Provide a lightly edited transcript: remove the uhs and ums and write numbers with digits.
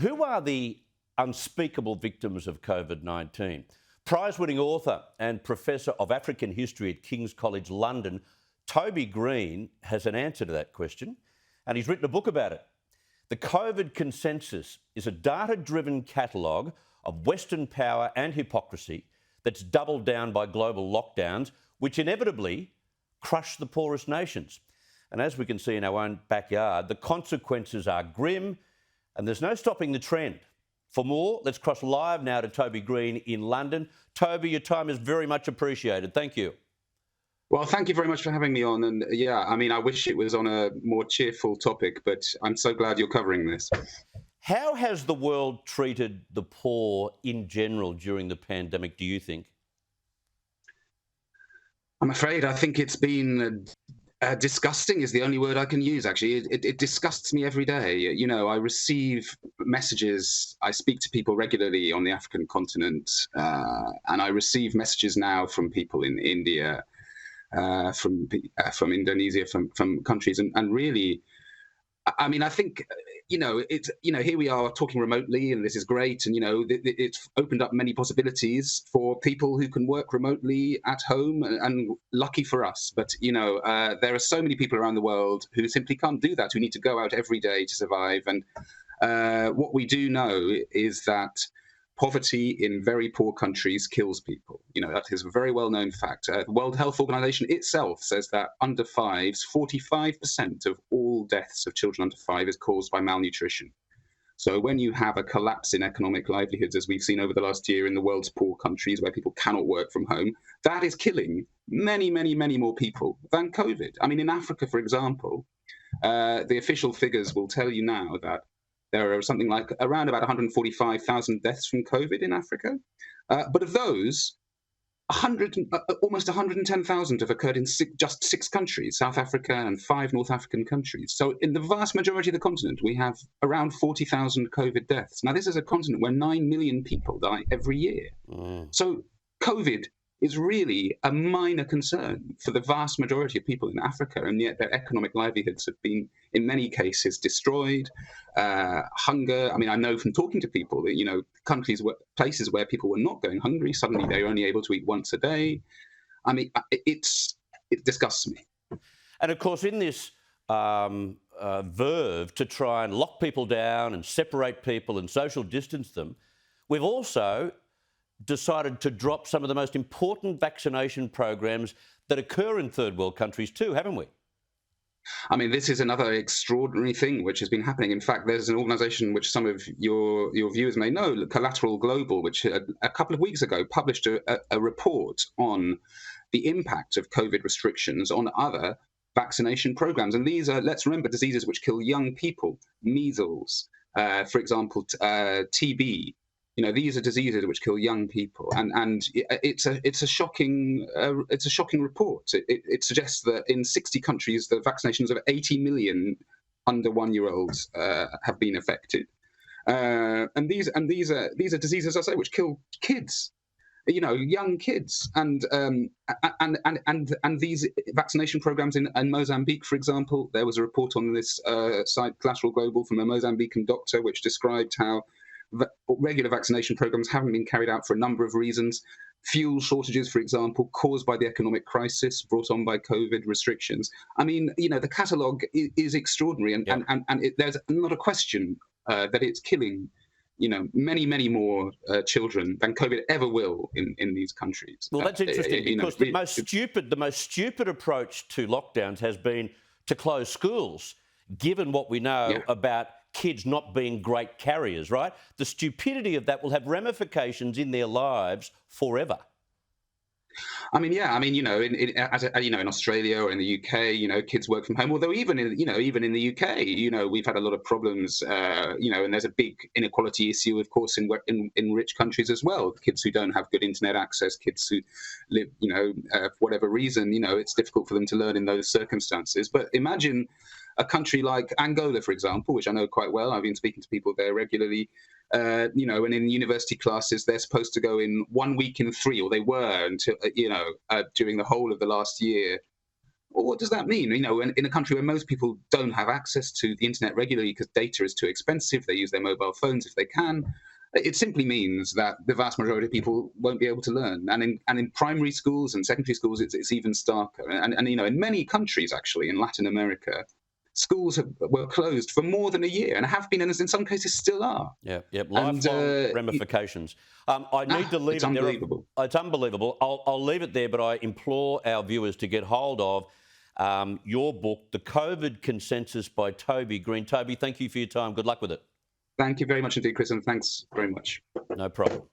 Who are the unspeakable victims of COVID-19? Prize-winning author and Professor of African History at King's College London, Toby Green, has an answer to that question, and he's written a book about it. The COVID Consensus is a data-driven catalogue of Western power and hypocrisy that's doubled down by global lockdowns, which inevitably crush the poorest nations. And as we can see in our own backyard, the consequences are grim, and there's no stopping the trend. For more, let's cross live now to Toby Green in London. Toby, your time is very much appreciated. Thank you. Well, thank you very much for having me on. And yeah, I mean, I wish it was on a more cheerful topic, but I'm so glad you're covering this. How has the world treated the poor in general during the pandemic, do you think? I'm afraid I think it's been disgusting is the only word I can use, actually. It disgusts me every day. You know, I receive messages. I speak to people regularly on the African continent, and I receive messages now from people in India, from Indonesia, from countries, and really, I mean, I think, here we are talking remotely, and this is great, and it's opened up many possibilities for people who can work remotely at home, and lucky for us. But there are so many people around the world who simply can't do that, who need to go out every day to survive. And what we do know is that poverty in very poor countries kills people. That is a very well-known fact. The World Health Organization itself says that under fives, 45% of all deaths of children under 5 is caused by malnutrition. So when you have a collapse in economic livelihoods, as we've seen over the last year in the world's poor countries where people cannot work from home, that is killing many, many, many more people than COVID. I mean, in Africa, for example, the official figures will tell you now that there are something like around about 145,000 deaths from COVID in Africa. But of those, almost 110,000 have occurred in just 6 countries, South Africa and 5 North African countries. So in the vast majority of the continent, we have around 40,000 COVID deaths. Now, this is a continent where 9 million people die every year. So COVID is really a minor concern for the vast majority of people in Africa, and yet their economic livelihoods have been, in many cases, destroyed. Hunger, I mean, I know from talking to people that, places where people were not going hungry, suddenly they're only able to eat once a day. I mean, it disgusts me. And of course, in this verve to try and lock people down and separate people and social distance them, we've also decided to drop some of the most important vaccination programs that occur in third world countries too, haven't we? I mean, this is another extraordinary thing which has been happening. In fact, there's an organisation which some of your viewers may know, Collateral Global, which a couple of weeks ago published a report on the impact of COVID restrictions on other vaccination programs. And these are, let's remember, diseases which kill young people. Measles, for example, TB. These are diseases which kill young people, and it's a shocking report. It suggests that in 60 countries, the vaccinations of 80 million under 1-year-olds have been affected, and these are diseases, as I say, which kill kids, young kids, and these vaccination programs in Mozambique, for example. There was a report on this site, Collateral Global, from a Mozambican doctor, which described how regular vaccination programs haven't been carried out for a number of reasons. Fuel shortages, for example, caused by the economic crisis brought on by COVID restrictions. I mean, the catalogue is extraordinary, and there's not a question that it's killing, many, many more children than COVID ever will in these countries. Well, that's interesting because the most stupid approach to lockdowns has been to close schools, given what we know about kids not being great carriers, right? The stupidity of that will have ramifications in their lives forever. I mean, in Australia or in the UK, kids work from home. Although even in the UK, we've had a lot of problems, and there's a big inequality issue, of course, in rich countries as well. Kids who don't have good internet access, kids who live, for whatever reason, it's difficult for them to learn in those circumstances. But imagine a country like Angola, for example, which I know quite well. I've been speaking to people there regularly. And in university classes, they're supposed to go in 1 week in 3, or they were until, during the whole of the last year. Well, what does that mean? In a country where most people don't have access to the internet regularly because data is too expensive, they use their mobile phones if they can. It simply means that the vast majority of people won't be able to learn. And in primary schools and secondary schools, it's even starker. And in many countries, actually, in Latin America, schools were closed for more than a year and have been, and in some cases still are. Yeah, lifelong ramifications. I need to leave it's it there. unbelievable. It's unbelievable. I'll leave it there, but I implore our viewers to get hold of your book, The COVID Consensus by Toby Green. Toby, thank you for your time. Good luck with it. Thank you very much indeed, Chris, and thanks very much. No problem.